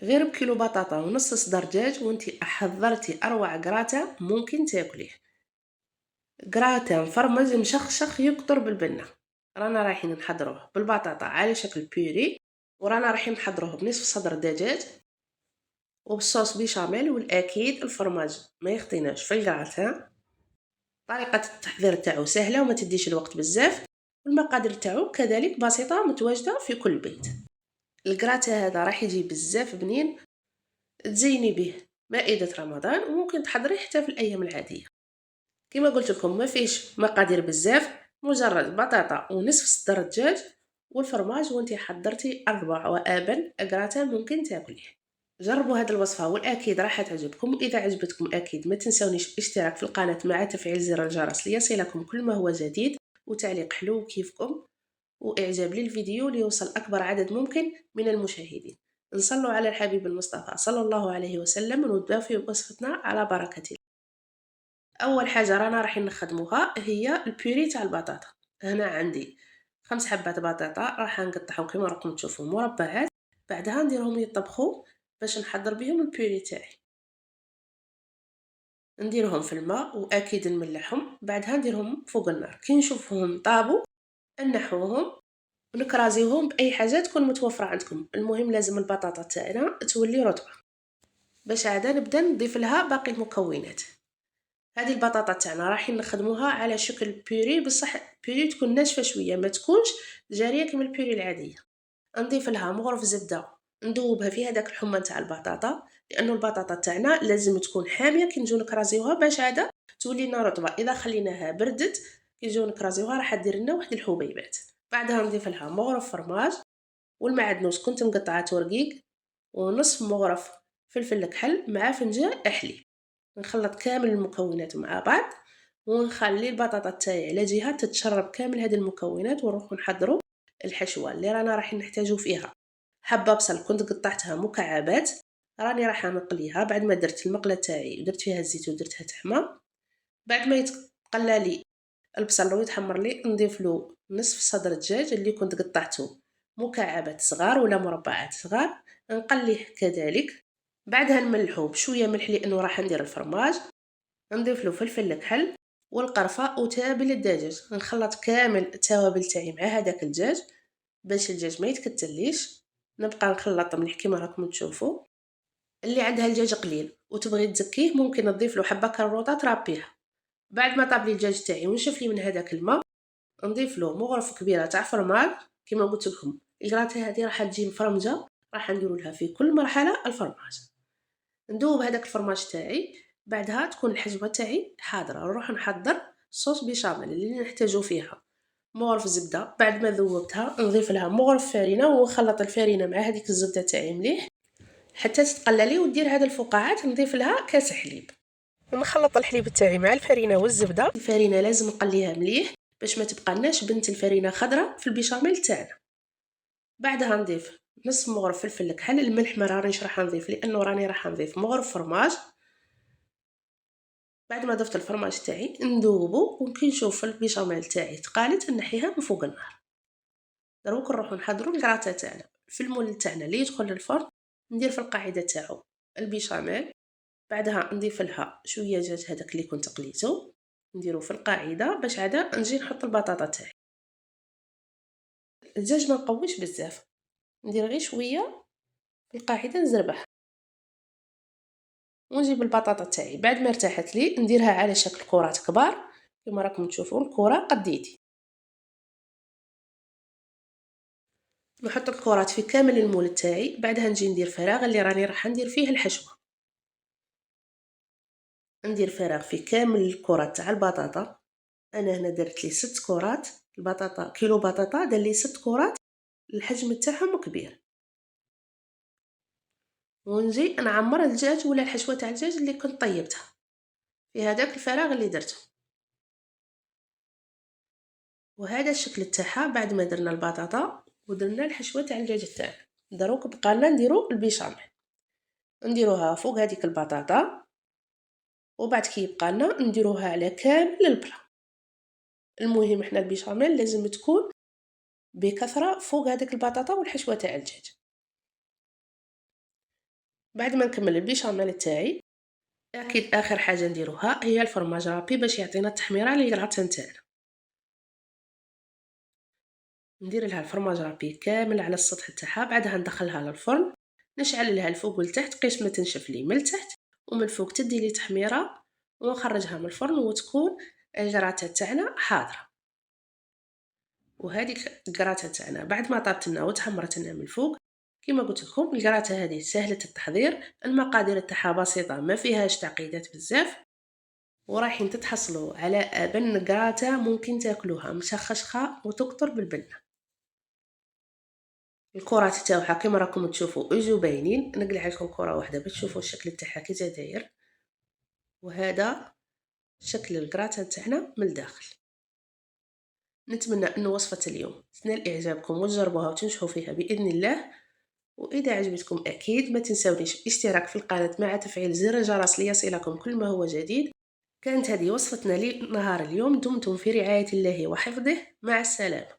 غير بكيلو بطاطا ونص صدر دجاج وانتي حضرتي اروع جراتا ممكن تاكليه. جراتا مفرمج مشخشخ يقطر بالبنة. رانا رايحين نحضروه بالبطاطا على شكل بيوري، ورانا رايحين نحضروه بنصف صدر دجاج وبالصوص بيشاميل، والاكيد الفرماج ما يخطيناش في الجراتان. طريقة التحضير تاعو سهلة وما تديش الوقت بزاف، والمقادير تاعو كذلك بسيطة متواجدة في كل بيت. الجراتا هذا راح يجي بزاف بنين، تزيني به مائدة رمضان وممكن تحضريه حتى في الأيام العادية. كما قلت لكم ما فيش مقادير بزاف، مجرد بطاطا ونصف صدر دجاج والفرماج، وانتي حضرتي أربع وآبا أجراتان ممكن تاكليه. جربوا هذه الوصفة والأكيد راح تعجبكم، وإذا عجبتكم أكيد ما تنسونيش الاشتراك في القناة مع تفعيل زر الجرس ليصلكم كل ما هو جديد، وتعليق حلو كيفكم، وإعجاب للفيديو ليوصل أكبر عدد ممكن من المشاهدين. نصلوا على الحبيب المصطفى صلى الله عليه وسلم ونبدأ في وصفتنا على بركة الله. أول حاجة رانا راح نخدموها هي البيوري تاع البطاطا. هنا عندي 5 حبات بطاطا راح نقطعهم كما راكم تشوفوا مربعات، بعدها نديرهم يطبخوا باش نحضر بهم البيوري تاعي. نديرهم في الماء واكيد نملحهم، بعدها نديرهم فوق النار. كي نشوفهم طابوا نحوهم ونكرازيوهم باي حاجه تكون متوفره عندكم. المهم لازم البطاطا تاعنا تولي رطبه باش عاده نبدا نضيف لها باقي المكونات. هذه البطاطا تاعنا راح نخدموها على شكل بيوري، بصح بيوري تكون ناشفه شويه، ما تكونش جاريه كما البيوري العاديه. نضيف لها مغرف زبده ندوبها في هذاك الحمى تاع البطاطا، لانه البطاطا تاعنا لازم تكون حاميه كي نجيو نكرازيوها باش عاده تولي لنا رطبه. اذا خليناها بردت كي نجيو نكرازيوها راح دير لنا واحد الحبيبات. بعدها نضيف لها مغرف فرماج والمعدنوس كنت مقطعاته رقيق، ونصف مغرف فلفل كحل مع فنجان حليب. نخلط كامل المكونات مع بعض ونخلي البطاطا تاعي على جهه تتشرب كامل هذه المكونات، ونروح نحضروا الحشوه اللي رانا راح نحتاجو فيها. حبه بصل كنت قطعتها مكعبات راني راح نقليها. بعد ما درت المقله تاعي ودرت فيها الزيت ودرتها تحمى، بعد ما يتقلى لي البصل ويتحمر لي نضيف له نصف صدر الدجاج اللي كنت قطعته مكعبات صغار ولا مربعات صغار، نقليه كذلك. بعدها نملحو بشويه ملح لانه راح ندير الفرماج، نضيف له فلفل الكحل والقرفه وتابل الدجاج. نخلط كامل التوابل تاعي مع هذاك الدجاج باش الدجاج ما يتكتليش. نبقى نخلط مليح كيما راكم تشوفوا. اللي عندها الدجاج قليل وتبغي تزكيه ممكن تضيف له حبه كروطه ترابيها. بعد ما طاب لي الدجاج تاعي ونشف لي من هذاك الماء، نضيف له مغرف كبيره تاع فرماج. كما قلت لكم الكراطه هذه راح تجي مفرمجه، راح نديرو لها في كل مرحله الفرماج. ندوب هذاك الفرماج تاعي، بعدها تكون الحشوه تاعي حاضره. نروح نحضر صوص بيشاميل اللي نحتاجو فيها مغرف زبده. بعد ما ذوبتها نضيف لها مغرف فرينه ونخلط الفرينه مع هذيك الزبده تاعي مليح حتى تتقلى لي، ودير هذه الفقاعات. نضيف لها كاس حليب ونخلط الحليب تاعي مع الفرينه والزبده. الفرينه لازم نقليها مليح باش ما تبقى بنت الفرينه خضراء في البيشاميل تاعنا. بعدها نضيف نص مغرف فلفل كحل. الملح ما رانيش راح نضيف لانه راني راح نضيف مغرف فرماج. بعد ما ضفت الفرماج تاعي نذوبو، وكي نشوف البيشاميل تاعي تقالت نحيها من فوق النار. دروك نروحو نحضرو الكراطه تاعنا في المول تاعنا اللي يدخل للفرن. ندير في القاعده تاعو البيشاميل، بعدها نضيف لها شويه دجاج هذاك اللي كنت قليته نديرو في القاعده باش عاده نجي نحط البطاطا تاعي. الدجاج ما نقويش بزاف، ندير غير شويه في القاعده نزربح، ونجيب البطاطا تاعي بعد ما ارتاحت لي نديرها على شكل كرات كبار كما راكم تشوفون الكره قد يدي. نحط الكرات في كامل المول تاعي، بعدها نجي ندير فراغ اللي راني راح ندير فيه الحشوه. ندير فراغ في كامل الكرات تاع البطاطا. انا هنا درت لي 6 كرات. البطاطا كيلو بطاطا دار لي 6 كرات، الحجم تاعهم كبير. ونجي نعمر الدجاج ولا الحشوه تاع الدجاج اللي كنت طيبتها في هذاك الفراغ اللي درته. وهذا الشكل تاعها بعد ما درنا البطاطا ودرنا الحشوه تاع الدجاج تاعنا. دروك بقالنا نديرو البيشاميل، نديروها فوق هذيك البطاطا، وبعد كي يبقى لنا نديروها على كامل البلا. المهم احنا البيشاميل لازم تكون بكثره فوق هذيك البطاطا والحشوه تاع الدجاج. بعد ما نكمل البيشاميل تاعي، اكيد اخر حاجه نديروها هي الفرماج رابي باش يعطينا التحميره للكراتان تاعنا. ندير لها الفرماج رابي كامل على السطح تاعها، بعدها ندخلها للفرن، نشعل لها الفوق والتحت قيش ما تنشف لي من التحت، ومن فوق تدي لي تحميره، ونخرجها من الفرن وتكون الكراتان تاعنا حاضره. وهذيك الكراتة تاعنا بعد ما طابت لنا وتحمرت لنا من الفوق، كما قلت لكم الكراتة هذه سهلة التحضير، المقادير تاعها بسيطة ما فيهاش تعقيدات بزاف، ورايحين تتحصلوا على أبن كراتة ممكن تاكلوها مشخشخة وتكتر بالبنة. الكرات تاعها كما راكم تشوفوا اجو باينين، نقلع لكم كرة واحدة باش تشوفوا الشكل تاعها كي داير. وهذا شكل الكراتة تاعنا من الداخل. نتمنى أن وصفة اليوم تنال إعجابكم وتجربوها وتنجحوا فيها بإذن الله. وإذا عجبتكم أكيد ما تنسونيش الاشتراك في القناة مع تفعيل زر الجرس ليصلكم كل ما هو جديد. كانت هذه وصفتنا لنهار اليوم، دمتم في رعاية الله وحفظه، مع السلامة.